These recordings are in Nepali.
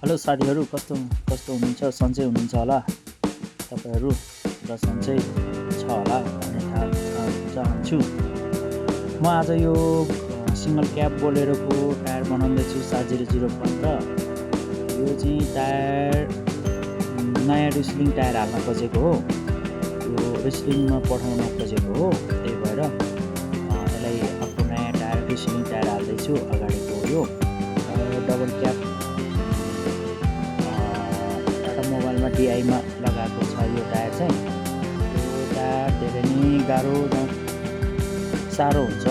हेलो साथीहरू, कस्तो हुनुहुन्छ? सन्चै हुनुहुन्छ होला तपाईहरू र सन्चै छ होला भन्ने थाहा चाहन्छु। म आज यो सिङ्गल क्याब बोलेरोको टायर बनाउँदैछु 70015। यो चाहिँ टायर नयाँ रिसलिङ टायर हाल्न खोजेको हो, यो रिसलिङमा पठाउन खोजेको हो। त्यही भएर यसलाई अर्को नयाँ टायर रिसलिङ टायर हाल्दैछु। अगाडिको यो डबल क्याप मोबाइलमा डिआईमा लगाएको छ। यो टायर चाहिँ धेरै नै गाह्रो साह्रो हुन्छ।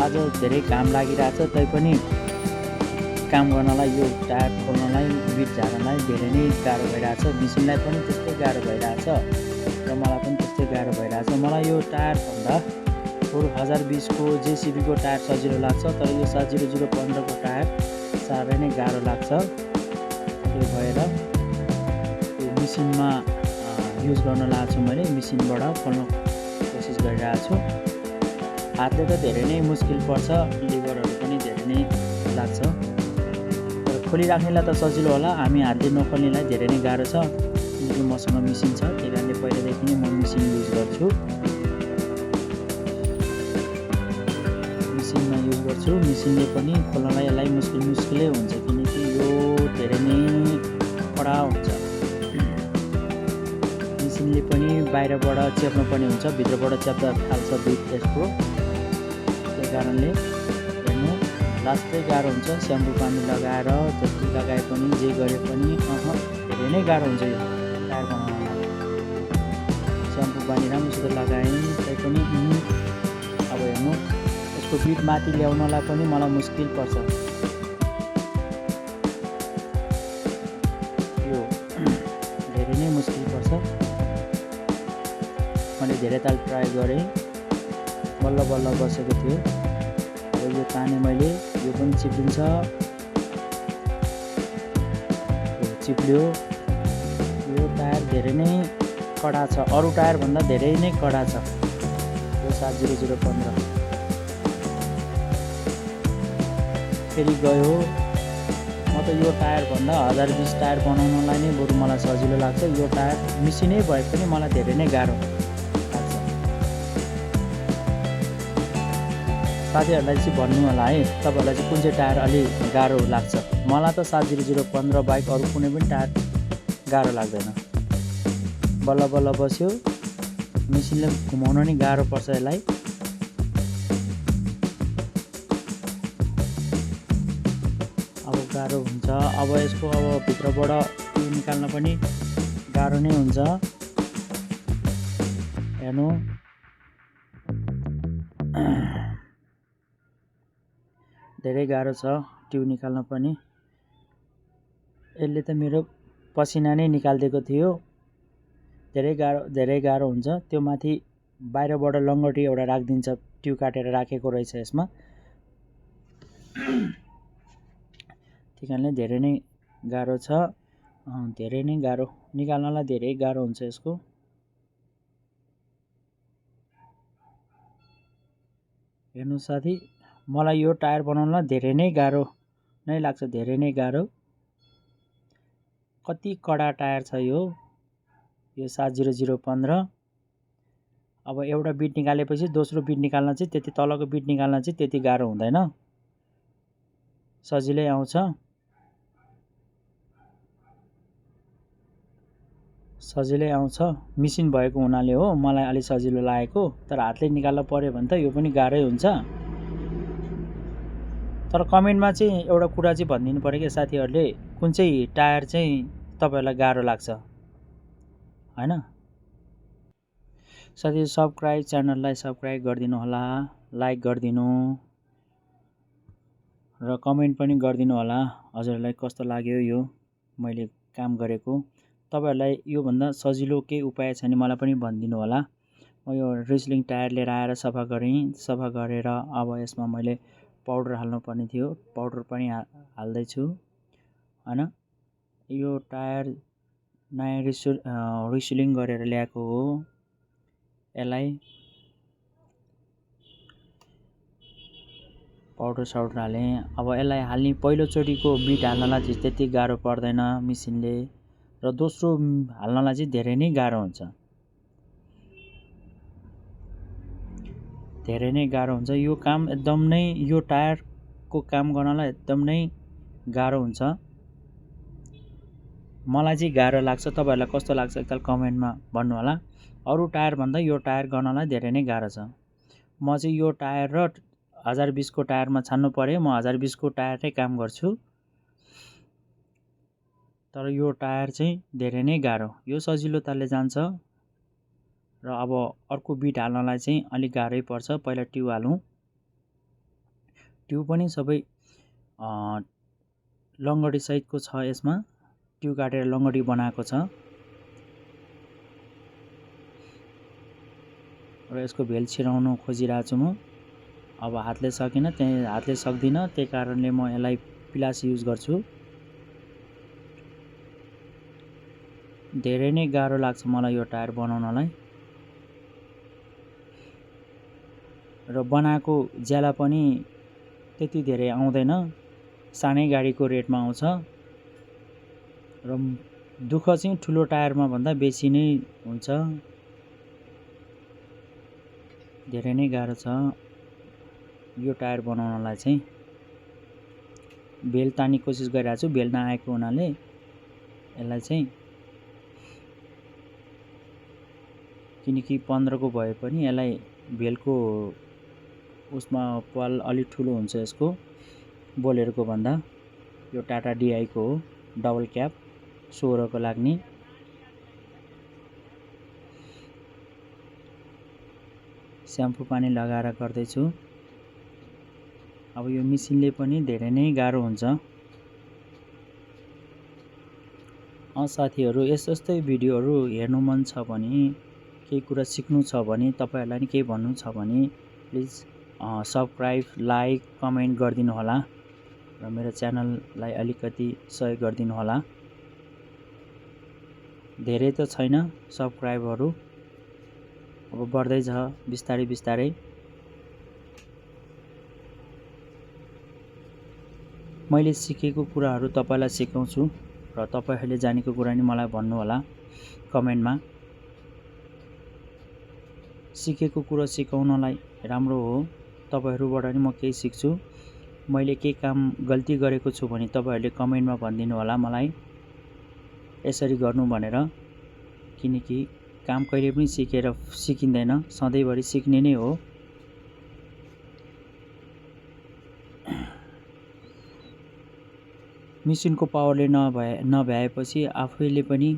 आज धेरै घाम लागिरहेछ, तैपनि काम गर्नलाई, यो टायर खोल्नलाई, बिट झार्नलाई धेरै नै गाह्रो भइरहेछ। मेसिनलाई पनि त्यस्तै गाह्रो भइरहेछ र मलाई पनि त्यस्तै गाह्रो भइरहेछ। मलाई यो टायरभन्दा बरु 1020को जेसिबीको टायर सजिलो लाग्छ, तर यो 70015को टायर साह्रै नै गाह्रो लाग्छ। त्यही भएर मेसिनमा युज गर्न लागेको छु। मैले मेसिनबाट खोल्न कोसिस गरिरहेको छु। हातले त धेरै नै मुस्किल पर्छ, लिभरहरू पनि धेरै नै लाग्छ। तर खोलिराख्नेलाई त सजिलो होला, हामी हातले नखोल्नेलाई धेरै नै गाह्रो छ। किनकि मसँग मेसिन छ, त्यही कारणले पहिलेदेखि नै म मेसिन युज गर्छु। मेसिनले पनि खोल्नलाई यसलाई मुस्किलै हुन्छ, किनकि यो धेरै नै कडा हुन्छ। मेसिनले पनि बाहिरबाट चेप्न पर्ने हुन्छ, भित्रबाट चेप्दा थाल्छ बिट यसको। त्यही कारणले हेर्नु लास्टै गाह्रो हुन्छ। स्याम्पू पानी लगाएर जति लगाए पनि, जे गरे पनि धेरै नै गाह्रो हुन्छ यो टायर बनाउनलाई। स्याम्पू पानी राम्रोसित लगाएँ, तैपनि अब हेर्नु यसको बिट माथि ल्याउनलाई पनि मलाई मुस्किल पर्छ। यो धेरै नै मुस्किल पर्छ। मैले धेरै ताल ट्राई गरेँ, बल्ल बसेको थियो। अब यो ताने मैले, यो पनि चिप्लिन्छ, चिप्लियो। यो टायर धेरै नै कडा छ, अरू टायरभन्दा धेरै नै कडा छ यो 70015। फेरि गयो। म त यो टायरभन्दा 1020 टायर बनाउनलाई नै बरु मलाई सजिलो लाग्छ। यो टायर मेसिनै भए पनि मलाई धेरै नै गाह्रो लाग्छ। साथीहरूलाई चाहिँ भन्नु होला है, तपाईँहरूलाई चाहिँ कुन चाहिँ टायर अलि गाह्रो लाग्छ। मलाई त 70015 बाइक अरू कुनै पनि टायर गाह्रो लाग्दैन। बल्ल बस्यो, मेसिनले घुमाउन नि गाह्रो पर्छ यसलाई। अब गाह्रो हुन्छ। अब यसको भित्रबाट त्यो निकाल्न पनि गाह्रो नै हुन्छ। हेर्नु धेरै गाह्रो छ ट्यु निकाल्न पनि। यसले त मेरो पसिना नै निकालिदिएको थियो। धेरै गाह्रो हुन्छ। त्यो माथि बाहिरबाट लङ्गटी एउटा राखिदिन्छ, ट्यु काटेर राखेको रहेछ यसमा। त्यही कारणले धेरै नै गाह्रो छ, धेरै नै गाह्रो निकाल्नलाई धेरै गाह्रो हुन्छ यसको। हेर्नु साथी, मलाई यो टायर बनाउन धेरै नै गाह्रो नै लाग्छ, धेरै नै गाह्रो। कति कडा टायर छ यो 70015। अब एउटा बिट निकालेपछि दोस्रो बिट निकाल्न चाहिँ, त्यति तलको बिट निकाल्न चाहिँ त्यति गाह्रो हुँदैन, सजिलै आउँछ। मेसिन भएको हुनाले हो मलाई अलि सजिलो लागेको। तर हातले निकाल्न पर्यो भने त यो पनि गाह्रै हुन्छ। तर कमेन्टमा चाहिँ एउटा कुरा चाहिँ भनिदिनु पऱ्यो कि साथीहरूले, कुन चाहिँ टायर चाहिँ तपाईँहरूलाई गाह्रो लाग्छ होइन। साथी च्यानललाई सब्सक्राइब गरिदिनु होला, लाइक गरिदिनु र कमेन्ट पनि गरिदिनु होला। हजुरहरूलाई कस्तो लाग्यो यो मैले काम गरेको। तपाईँहरूलाई योभन्दा सजिलो केही उपाय छ भने मलाई पनि भनिदिनु होला। म यो रिसलिङ टायर लिएर आएर सफा गरेर अब यसमा मैले पाउडर हाल्नुपर्ने थियो, पाउडर पनि हाल्दैछु होइन। यो टायर नयाँ रिसलिङ गरेर ल्याएको हो। यसलाई पाउडर साउडर हालेँ। अब यसलाई हाल्ने पहिलोचोटिको बिट हाल्नलाई चाहिँ त्यति गाह्रो पर्दैन मिसिनले, र दोस्रो हाल्नलाई चाहिँ धेरै नै गाह्रो हुन्छ। धेरै नै गाह्रो हुन्छ यो काम, एकदम नै यो टायरको काम गर्नलाई एकदम नै गाह्रो हुन्छ। मलाई चाहिँ गाह्रो लाग्छ, तपाईँहरूलाई कस्तो लाग्छ एकताल कमेन्टमा भन्नु होला। अरू टायरभन्दा यो टायर गर्नलाई धेरै नै गाह्रो छ। म चाहिँ यो टायर र 1020 को टायरमा छान्नु पर्यो, म 1020 को टायरै काम गर्छु। तर यो टायर चाहिँ धेरै नै गाह्रो, यो सजिलो तालले जान्छ। र अब अर्को बिट हाल्नलाई चाहिँ अलिक गाह्रै पर्छ। पहिला ट्युब हालौँ। ट्युब पनि सबै लङ्गडी सहितको छ यसमा, ट्युब काटेर लङ्गडी बनाएको छ। र यसको भेल छिराउनु खोजिरहेको छु म। अब हातले सकिनँ, हातले सक्दिनँ, त्यही कारणले म यसलाई पिलास युज गर्छु। धेरै नै गाह्रो लाग्छ मलाई यो टायर बनाउनलाई। र बनाएको ज्याला पनि त्यति धेरै आउँदैन, सानै गाडीको रेटमा आउँछ। र दुःख चाहिँ ठुलो टायरमा भन्दा बेसी नै हुन्छ। धेरै नै गाह्रो छ यो टायर बनाउनलाई चाहिँ। भेल तान्ने कोसिस गरिरहेको छु, भेल नआएको हुनाले यसलाई चाहिँ, किनकि 15 को भए पनि यसलाई भेलको उसमा पाल अलिक ठुलो हुन्छ यसको, बोलेरोको भन्दा। यो टाटा डिआईको हो, डबल क्याप 16 को लाग्ने। स्याम्पू पानी लगाएर गर्दैछु। अब यो मिसिनले पनि धेरै नै गाह्रो हुन्छ। साथीहरू यस्तै भिडियोहरू हेर्नु मन छ भने, केही कुरा सिक्नु छ भने, तपाईँहरूलाई नि केही भन्नु छ भने प्लिज सब्सक्राइब, लाइक, कमेन्ट गरिदिनु होला र मेरो च्यानललाई अलिकति सहयोग गरिदिनु होला। धेरै त छैन सब्सक्राइबहरू, अब बढ्दैछ बिस्तारै बिस्तारै। मैले सिकेको कुराहरू तपाईँलाई सिकाउँछु र तपाईँहरूले जानेको कुरा नि मलाई भन्नु होला कमेन्टमा। सिकेको कुरा सिकाउनलाई राम्रो हो, तपाईँहरूबाट नि म केही सिक्छु। मैले केही काम गल्ती गरेको छु भने तपाईँहरूले कमेन्टमा भनिदिनु होला मलाई, यसरी गर्नु भनेर। किनकि काम कहिले पनि सिकिँदैन, सधैँभरि सिक्ने नै हो। मिसिनको पावरले नभ्याएपछि आफैले पनि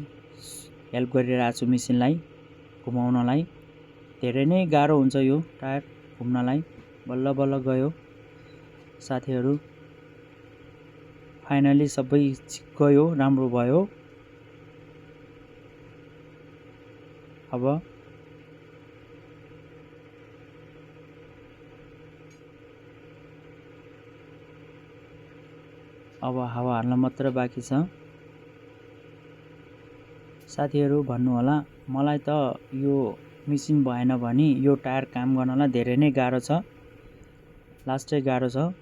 हेल्प गरिरहेको छु मिसिनलाई घुमाउनलाई। धेरै नै गाह्रो हुन्छ यो टायर घुम्नलाई। बल्ल बल्ल गयो साथीहरू, फाइनली सबै गयो, राम्रो भयो। अब हावा हाल्न मात्र बाँकी छ। साथीहरू भन्नु होला, मलाई त यो मिसिन भएन भने यो टायर काम गर्नलाई धेरै नै गाह्रो छ, लास्टै गाह्रो छ।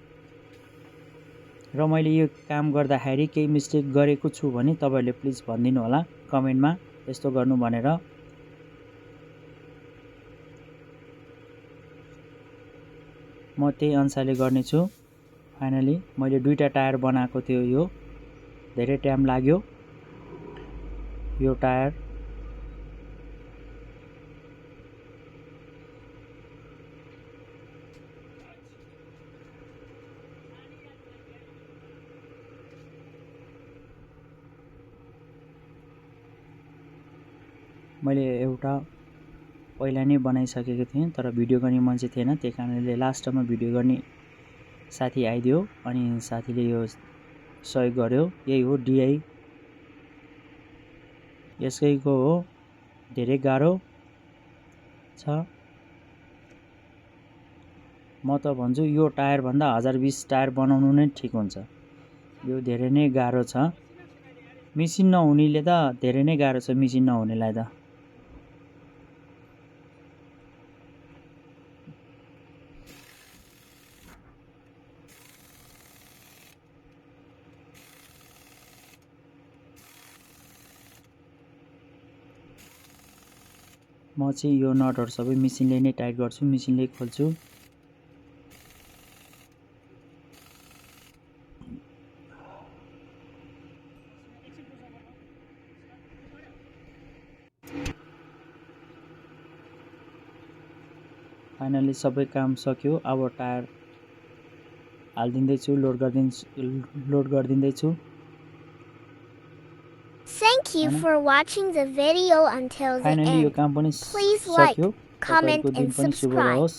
र मैले यो काम गर्दाखेरि केही मिस्टेक गरेको छु भने तपाईँहरूले प्लिज भनिदिनु होला कमेन्टमा, यस्तो गर्नु भनेर। म त्यही अनुसारले गर्नेछु। फाइनली मैले 2टा टायर बनाएको थियो, यो धेरै टाइम लाग्यो यो टायर। मैले एउटा पहिला नै बनाइसकेको थिएँ, तर भिडियो गर्ने मान्छे थिएन, त्यही कारणले लास्टमा भिडियो गर्ने साथी आइदियो अनि साथीले यो सहयोग गर्यो। यही हो डिआई, यसैको हो। धेरै गाह्रो छ। म त भन्छु यो टायरभन्दा 1020 टायर बनाउनु नै ठिक हुन्छ। यो धेरै नै गाह्रो छ। मिसिन नहुनेले त धेरै नै गाह्रो छ, मिसिन नहुनेलाई त। म चाहिँ यो नटहरू सबै मेसिनले नै टाइट गर्छु, मेसिनले खोल्छु। फाइनली सबै काम सक्यो। अब टायर हालिदिँदैछु, लोड गरिदिँदैछु। Thank you for watching the video until the finally यो end. काम पनि Please like, सक्यो। comment तपाईहरुको दिन and पनि शुभ subscribe. रहोस्।